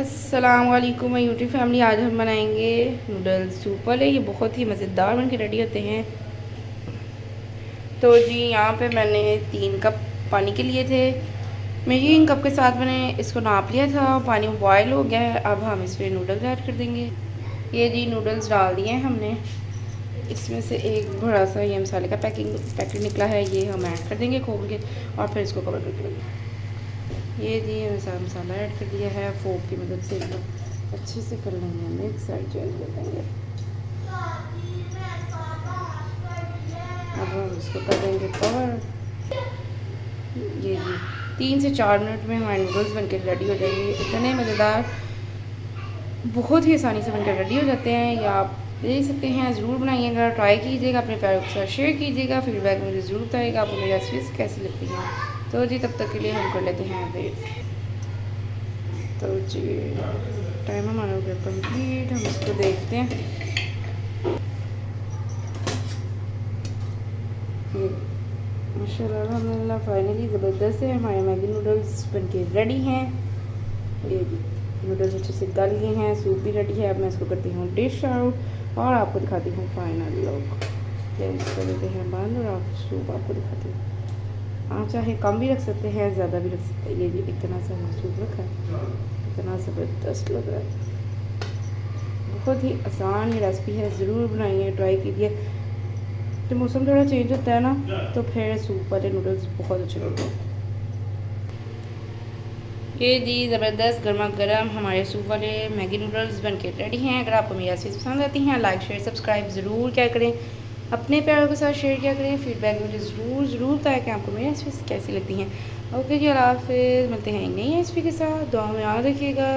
अस्सलाम वालेकुम my YouTube family. आज हम बनाएंगे नूडल्स सूप वाले। ये बहुत ही मज़ेदार बन के रेडी होते हैं। तो जी यहाँ पे मैंने 3 कप पानी के लिए थे। मेजरिंग कप के साथ मैंने इसको नाप लिया था। पानी बॉयल हो गया है। अब हम इसमें नूडल्स ऐड कर देंगे। ये जी नूडल्स डाल दिए हैं हमने। इसमें से एक बड़ा सा ये मसाले का पैकेट निकला है, ये हम ऐड कर देंगे खोल के और फिर इसको कवर करके रखेंगे। ये जी मसाला ऐड कर दिया है। फोक की मदद से एकदम अच्छे से कर लेंगे, मिक्स साइड चेंज कर देंगे। अब हम इसको कर देंगे कवर। ये जी 3 से 4 मिनट में हमारे नूडल्स बनकर रेडी हो जाएंगे। इतने मज़ेदार, बहुत ही आसानी से बनकर रेडी हो जाते हैं। या आप देख सकते हैं, ज़रूर बनाइएगा, ट्राई कीजिएगा, अपने प्यारों के साथ शेयर कीजिएगा, फीडबैक मुझे ज़रूर बताइएगा आपको मेरी रेसिपीज़ कैसी लगती हैं। तो जी तब तक के लिए हम कर लेते हैं वेट। तो जी टाइम हमारा हो गया कंप्लीट। हम इसको देखते हैं। ये माशाल्लाह अल्हम्दुलिल्लाह फाइनली ज़बरदस्त है, हमारे मैगी नूडल्स बनके रेडी हैं। ये नूडल्स अच्छे से गल गए हैं, सूप भी रेडी है। अब मैं इसको करती हूँ डिश आउट और आपको दिखाती हूँ फाइनल लुक। फिर इसको देते हैं बंद और आप सूप आपको दिखाती हूँ। आप चाहे कम भी रख सकते हैं, ज़्यादा भी रख सकते हैं। ये भी इतना सा सूप रखा है, इतना ज़बरदस्त लग रहा है। बहुत ही आसान ये रेसिपी है, ज़रूर बनाइए, ट्राई कीजिए। तो मौसम थोड़ा चेंज होता है ना, तो फिर सूप वाले नूडल्स बहुत अच्छे लगते हैं। ये जी ज़बरदस्त गर्मा गर्म हमारे सूप वाले मैगी नूडल्स बनके रेडी हैं। अगर आपको मेरी रेसिपी पसंद आती हैं, लाइक शेयर सब्सक्राइब ज़रूर क्या करें, अपने प्यारों के साथ शेयर किया करें। फीडबैक मुझे ज़रूर बताया कि आपको मेरी रेसिपीज़ कैसी लगती हैं। ओके जी, अल्लाह हाफ़िज़। मिलते हैं नई रेसिपी के साथ। दुआ में याद रखिएगा।